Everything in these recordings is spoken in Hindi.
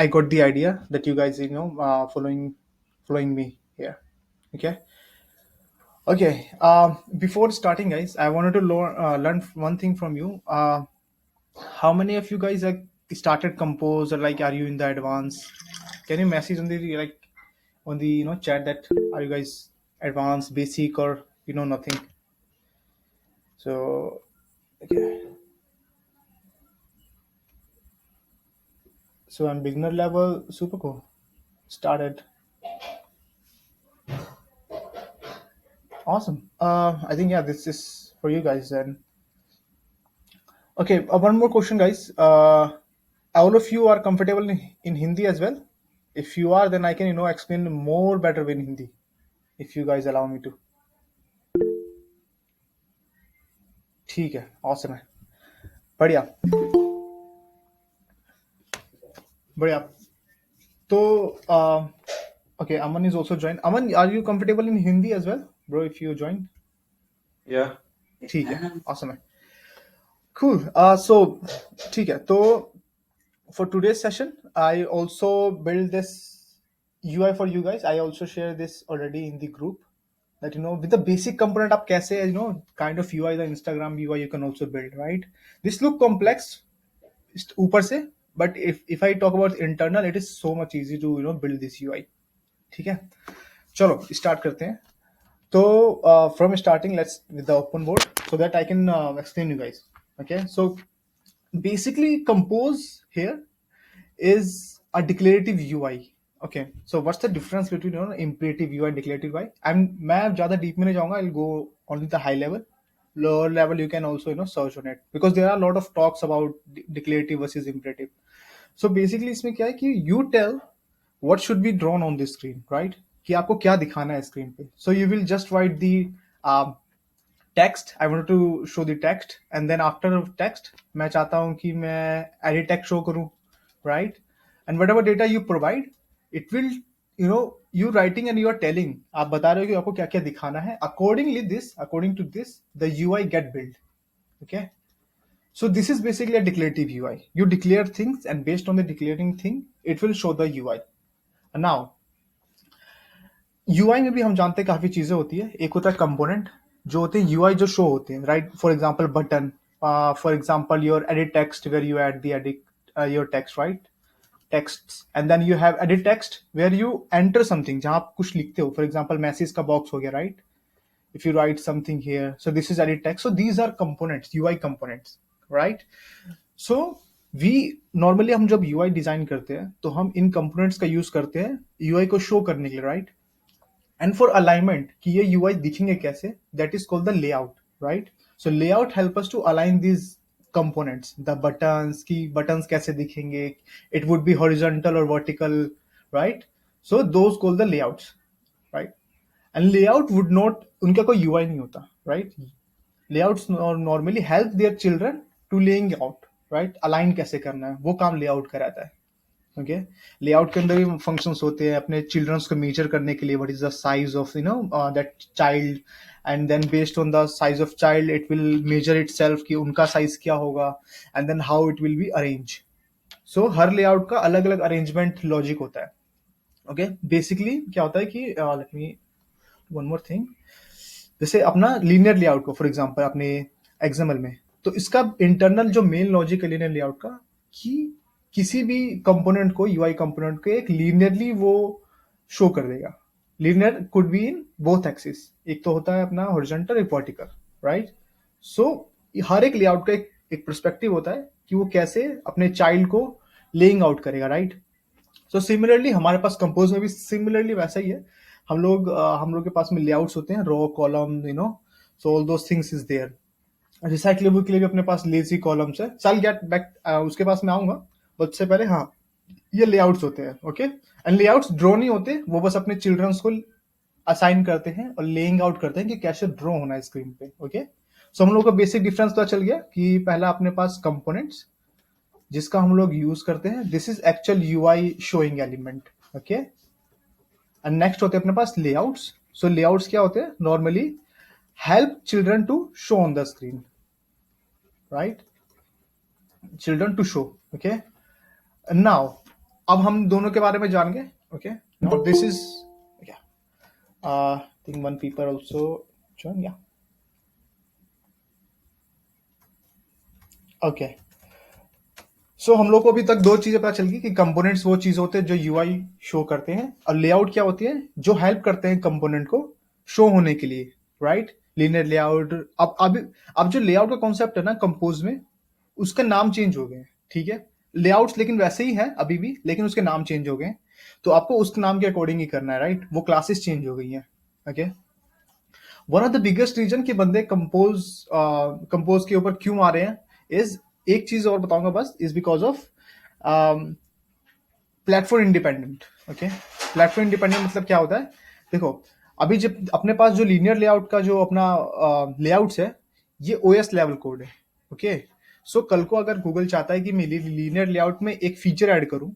I got the idea that you guys, following me here. Okay. Okay. Before starting, guys, I wanted to learn one thing from you. How many of you guys like started compose, or like are you in the advance? Can you message on the chat that are you guys advanced, basic, or nothing? So okay. So I'm beginner level, super cool. Started. Awesome. I think yeah, this is for you guys then. Okay, one more question, guys. All of you are comfortable in Hindi as well? If you are, then I can explain more better in Hindi. If you guys allow me to. ठीक है, awesome है, बढ़िया, बढ़िया. तो okay, Aman is also joined. Aman, are you comfortable in Hindi as well, bro? If you join, Yeah. ठीक है, awesome है, cool. So ठीक है, तो for today's session, I also build this UI for you guys. I also share this already in the group. That with the basic component up kaise kind of UI, the Instagram UI you can also build, right? This look complex ऊपर से, but if I talk about internal, it is so much easy to build this UI. ठीक है, चलो start करते हैं. तो from starting, let's with the open board so that I can explain you guys. Okay, so basically compose here is a declarative UI. Okay, so what's the difference between imperative UI and declarative UI? मैं ज़्यादा deep में नहीं जाऊँगा. I'll go only the high level. Lower level you can also search on it, because there are a lot of talks about declarative versus imperative. So basically इसमें क्या है कि you tell what should be drawn on the screen, right? कि आपको क्या दिखाना है screen पे. So you will just write the text. I wanted to show the text, and then after text मैं चाहता हूँ कि मैं edit text show करूँ, right? And whatever data you provide, it will you writing and you are telling, आप बता रहे हो कि आपको क्या क्या दिखाना है. According to this the UI get built. Okay, so this is basically a declarative UI. You declare things, and based on the declaring thing it will show the UI. And now UI में भी हम जानते हैं काफी चीजें होती है. एक होता है कंपोनेंट, जो होते हैं UI जो शो होते हैं, right? For example button, for example your edit text where you add the edit your text, right? Text, and then you have edit text where you enter something, जहां आप कुछ लिखते हो. फॉर एग्जांपल मैसेज का बॉक्स हो गया, right? If you write something here, so this is edit text. So these are components, UI components, right? So we normally हम जब UI डिजाइन करते हैं तो हम इन components का यूज करते हैं UI को शो करने के लिए, right? And for alignment कि ये UI दिखेंगे कैसे, that is called the layout, right? So layout help us to align these components, the buttons, की buttons कैसे दिखेंगे, it would be horizontal or vertical, right? So those called the layouts, right? And layout would not, उनका कोई UI नहीं होता, right? Layouts normally help their children to laying out, right? Align कैसे करना है, वो काम layout कराता है. ओके, लेआउट के अंदर भी फंक्शंस होते हैं अपने चिल्ड्रंस को मेजर करने के लिए. What is the size of that child, and then based on the size of child it will measure itself कि उनका साइज क्या होगा, and then how it will be arrange. So हर लेआउट का अलग अलग अरेंजमेंट लॉजिक होता है. ओके, बेसिकली क्या होता है कि let me one more thing. जैसे अपना लीनियर लेआउट को फॉर एग्जांपल अपने एक्सएमएल में, तो इसका इंटरनल जो मेन लॉजिक है लीनियर लेआउट का, कि किसी भी कंपोनेंट को, यूआई कंपोनेंट को एक लीनियरली वो शो कर देगा. Linear could be in both axis. एक तो होता है अपना हॉरिजॉन्टल, एक वर्टिकल, राइट? सो हर एक लेआउट का एक पर्सपेक्टिव होता है कि वो कैसे अपने चाइल्ड को लेइंग आउट करेगा, राइट? सो सिमिलरली हमारे पास कंपोज में भी सिमिलरली वैसा ही है. हम लोग के पास में लेआउट्स होते हैं, row column, so all those things is there. Recyclable के लिए भी अपने पास लेजी कॉलम्स है. चल गेट बैक, उसके पास में आऊंगा, बट उससे पहले हाँ, ये लेआउट्स होते हैं. ओके, एंड लेआउट्स ड्रॉ नहीं होते, वो बस अपने चिल्ड्रंस को असाइन करते हैं और लेइंग आउट करते हैं कि कैसे ड्रॉ होना है स्क्रीन पे. ओके, सो हम लोग का बेसिक डिफरेंस पता चल गया कि पहला अपने पास कंपोनेंट्स जिसका हम लोग यूज करते हैं, this is actual UI showing element. Okay, and next होते हैं अपने पास लेआउट्स. सो लेआउट्स क्या होते हैं? Normally help children to show on the screen, right? Children to show. Okay, and now अब हम दोनों के बारे में जान गए. Okay, now this is think one people also join. या ओके, सो हम लोग को अभी तक दो चीजें पता चल गई कि कंपोनेंट्स वो चीज होते हैं जो यूआई शो करते हैं, और लेआउट क्या होती है जो हेल्प करते हैं कंपोनेंट को शो होने के लिए, राइट. Linear layout. अब जो लेआउट का कॉन्सेप्ट है ना कंपोज में, उसके नाम चेंज हो गए हैं. ठीक है, लेआउट्स लेकिन वैसे ही है अभी भी, लेकिन उसके नाम चेंज हो गए हैं. तो आपको उस नाम के अकॉर्डिंग ही करना है, राइट. वो क्लासेस चेंज हो गई हैं. Okay, one of the biggest reason कि बंदे कंपोज के ऊपर क्यों आ रहे हैं इज, एक चीज और बताऊंगा बस, is because of platform independent. Okay, platform independent मतलब क्या होता है? देखो, अभी जब अपने पास जो लीनियर लेआउट का जो अपना लेआउट्स है, ये ओएस लेवल कोड है. ओके, सो कल को अगर गूगल चाहता है कि मैं लीनियर लेआउट में एक फीचर ऐड करूं,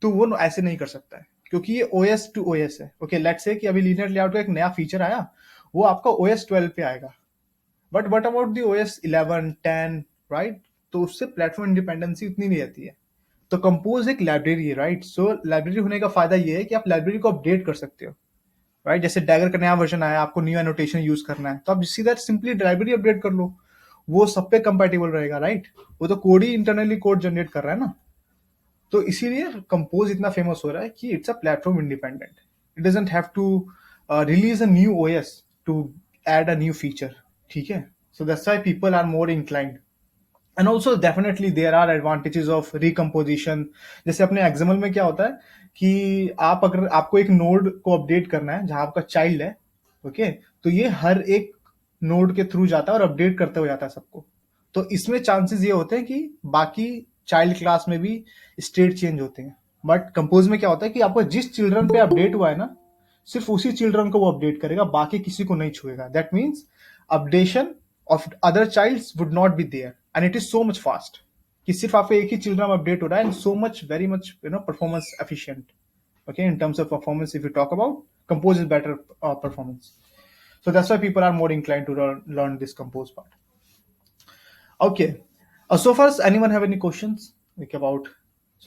तो वो ऐसे नहीं कर सकता है, क्योंकि ये ओएस टू ओएस है. ओके, लेट्स से कि अभी लीनियर लेआउट का एक नया फीचर आया, वो आपका ओएस 12 पे आएगा, but what about the OS 11 10, right. तो उससे प्लेटफॉर्म इंडिपेंडेंसी उतनी नहीं रहती है. तो कंपोज एक लाइब्रेरी है, राइट. सो लाइब्रेरी होने का फायदा ये है कि आप लाइब्रेरी को अपडेट कर सकते हो, राइट. जैसे डैगर का नया वर्जन आया, आपको न्यू एनोटेशन यूज करना है, तो आप सीधा सिंपली लाइब्रेरी अपडेट कर लो, वो सब पे कंपेटेबल रहेगा, राइट. वो तो कोड ही इंटरनली कोड जनरेट कर रहा है ना. तो इसीलिए कंपोज इतना फेमस हो रहा है कि it's a platform independent. It doesn't have to release a new OS to add a new feature. ठीक है, so that's why people are more inclined. And also definitely there are advantages of recomposition. जैसे अपने एक्सएमएल में क्या होता है कि आप अगर आपको एक नोड को अपडेट करना है जहां आपका चाइल्ड है, ओके, तो ये हर एक नोड के थ्रू जाता है और अपडेट करते हुए जाता है सबको. तो इसमें चांसेस ये होते हैं कि बाकी चाइल्ड क्लास में भी स्टेट चेंज होते हैं. बट कंपोज में क्या होता है कि आपको जिस चिल्ड्रन पे अपडेट हुआ है ना, सिर्फ उसी चिल्ड्रन को वो अपडेट करेगा, बाकी किसी को नहीं छुएगा. That means updation of other childs would not be there, and it is so much fast कि सिर्फ आपको एक ही चिल्ड्रन अपडेट हो रहा है, and so much very much performance efficient. Okay, in terms of performance, if you talk about, compose is better performance. So that's why people are more inclined to learn this compose part. Okay, so far anyone have any questions like about,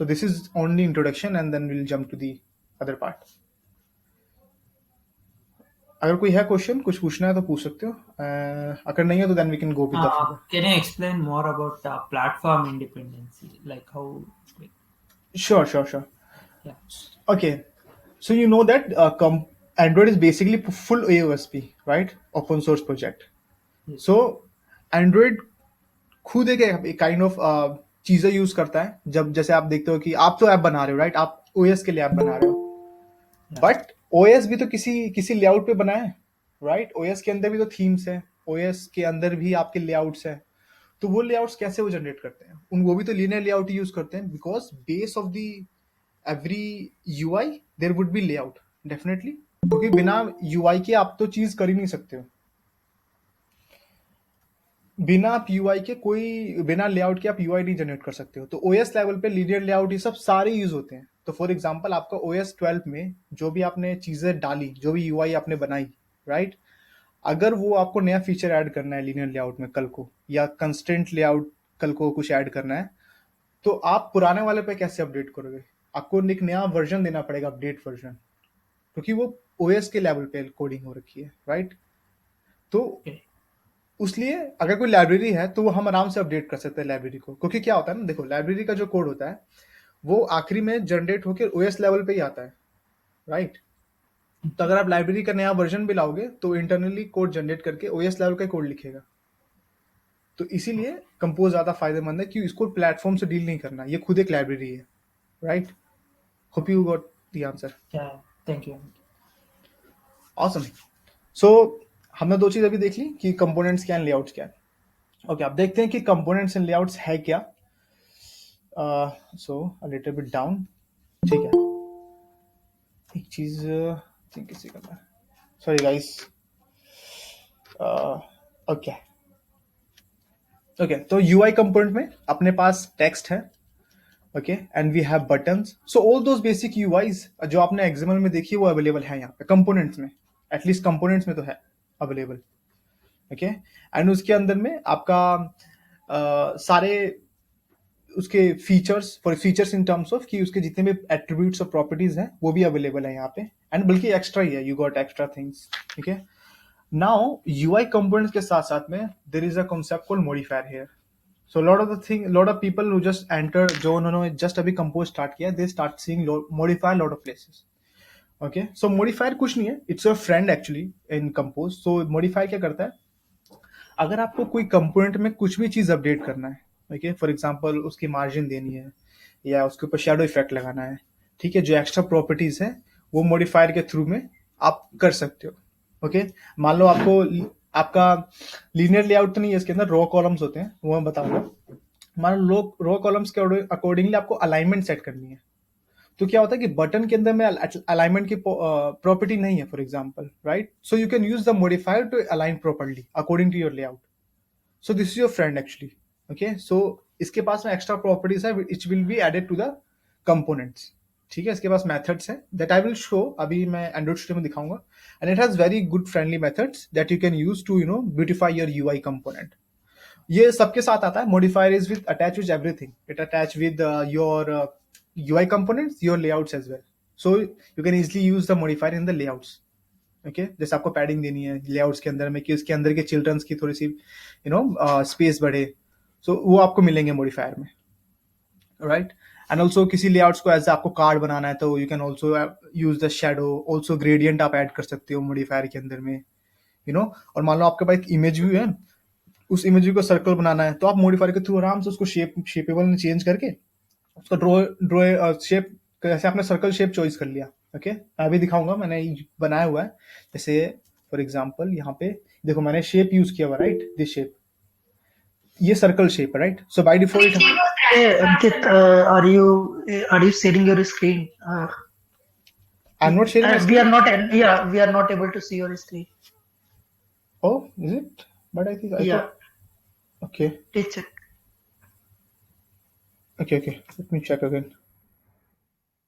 so this is only introduction and then we'll jump to the other part. अगर कोई है क्वेश्चन, कुछ पूछना है तो पूछ सकते हो. अगर नहीं है तो then we can go with the further. Can you explain more about platform independency, like how? Like, Sure. yeah. Okay, so you know that Android is basically full AOSP, right? Open source project. Yes. So Android खुद एक काइंड ऑफ चीजें यूज करता है. जब जैसे आप देखते हो कि आप तो ऐप बना रहे हो, राइट, आप ओएस के लिए ऐप बना रहे हो, बट ओएस भी तो किसी लेआउट पे बना है, राइट. ओएस के अंदर भी तो थीम्स है, ओएस के अंदर भी आपके लेआउट्स है. तो वो लेआउट्स कैसे वो जनरेट करते हैं? वो भी तो लीनियर लेआउट यूज करते हैं, because base of the every UI there would be layout, definitely. क्योंकि बिना यूआई के आप तो चीज कर ही नहीं सकते हो. बिना आप यूआई के बिना लेआउट के आप यूआई नहीं जनरेट कर सकते हो. तो ओएस लेवल पे लीनियर लेआउट ये सब सारे यूज होते हैं. तो फॉर एग्जांपल आपका ओएस 12 में जो भी आपने चीजें डाली, जो भी यूआई आपने बनाई, राइट, अगर वो आपको नया फीचर ऐड करना है लीनियर लेआउट में कल को, या कंस्टेंट लेआउट कल को कुछ ऐड करना है, तो आप पुराने वाले पे कैसे अपडेट करोगे? आपको एक नया वर्जन देना पड़ेगा, अपडेट वर्जन, क्योंकि वो ओएस के लेवल पे कोडिंग हो रखी है, राइट. तो उसलिए अगर कोई लाइब्रेरी है तो वो हम आराम से अपडेट कर सकते हैं लाइब्रेरी को. क्योंकि क्या होता है ना, देखो, लाइब्रेरी का जो कोड होता है वो आखिरी में जनरेट होकर ओएस लेवल पे ही आता है, राइट. तो अगर आप लाइब्रेरी का नया वर्जन भी लाओगे तो इंटरनली कोड जनरेट करके ओएस लेवल का कोड लिखेगा. तो इसीलिए कंपोज ज्यादा फायदेमंद है कि इसको प्लेटफॉर्म से डील नहीं करना, ये खुद एक लाइब्रेरी है, right. Hope you got the answer. Thank you. Awesome. So हमने दो चीज अभी देख ली कि कंपोनेंट्स क्या है, लेआउट्स क्या है. ओके, अब देखते हैं कि कंपोनेंट्स एंड लेआउट्स है क्या. So a little bit down. ठीक है, एक चीज किसी का, सॉरी गाइस. ओके, तो यूआई कंपोनेंट में अपने पास टेक्स्ट है, okay, and we have buttons. So all those basic UIs जो आपने एक्सएमएल में देखी है वो अवेलेबल है यहाँ पे कंपोनेंट्स में. एटलीस्ट कंपोनेंट्स में तो है अवेलेबल, ओके. एंड उसके अंदर में आपका सारे उसके features, for features in terms of कि उसके जितने भी एट्रीब्यूट्स और प्रॉपर्टीज हैं वो भी अवेलेबल है यहाँ पे, एंड बल्कि एक्स्ट्रा ही है, यू गॉट एक्स्ट्रा थिंग्स, ठीक है। नाउ यूआई कंपोनेंट्स के साथ साथ में there is a concept called modifier here. So lot of people who just enter, जो उन्होंने जस्ट अभी कंपोज स्टार्ट किया, they start seeing modifier lot of places. Okay, so modifier कुछ नहीं है, it's a friend actually in compose. So modifier क्या करता है, अगर आपको कोई कंपोनेंट में कुछ भी चीज अपडेट करना है, ओके, फॉर एग्जांपल उसकी मार्जिन देनी है या उसके ऊपर शेडो इफेक्ट लगाना है, ठीक है, जो एक्स्ट्रा प्रॉपर्टीज है वो मॉडिफायर के थ्रू में आप कर सकते हो। ओके, मान लो आपको आपका लीनियर लेआउट तो नहीं है, इसके अंदर रो कॉलम्स होते हैं, वो मैं बताऊंगा। मान लो रो कॉलम्स के अकॉर्डिंगली आपको अलाइनमेंट सेट करनी है, तो क्या होता है कि बटन के अंदर में अलाइनमेंट की प्रॉपर्टी नहीं है, for example, right? So you can use the modifier to align properly according to your layout. So this is your friend actually. Okay, so इसके पास में एक्स्ट्रा प्रॉपर्टीज है which will be added to the components, ठीक है। इसके पास मेथड्स हैं दैट आई विल शो, अभी मैं एंड्रॉइड स्टूडियो में दिखाऊंगा, and it has very good friendly methods that you can use to beautify your UI component. ये सबके साथ आता है, modifier is with attach with everything, it attach with your UI components, your layouts as well. So you can easily use the modifier in the layouts. Okay, जैसे आपको पैडिंग देनी है लेआउट्स के अंदर में कि उसके अंदर के चिल्ड्रंस की थोड़ी सी स्पेस बढ़े, सो वो आपको मिलेंगे मॉडिफायर में, राइट। एंड ऑल्सो किसी लेआउट्स को एज आपको कार्ड बनाना है तो you can also use the shadow, also gradient आप ऐड कर सकते हो मॉडिफायर के अंदर में, और मान लो आपके पास एक इमेज व्यू है, उस इमेज व्यू को सर्कल बनाना है, तो आप मॉडिफायर के थ्रू आराम से उसको शेपेबल में चेंज करके उसका ड्रॉ शेप, जैसे आपने सर्कल शेप चॉइस कर लिया। ओके, मैं अभी दिखाऊंगा, मैंने बनाया हुआ है, जैसे फॉर एग्जांपल यहाँ पे देखो मैंने शेप यूज किया हुआ, राइट, दिस शेप, ये सर्कल शेप है, right. So by default Hey, Ankit, are you sharing your screen? I am not sharing my We are screen. not, yeah, we are not able to see your screen. Oh, is it? But I think I Yeah, thought, okay please check. Okay okay, let me check again.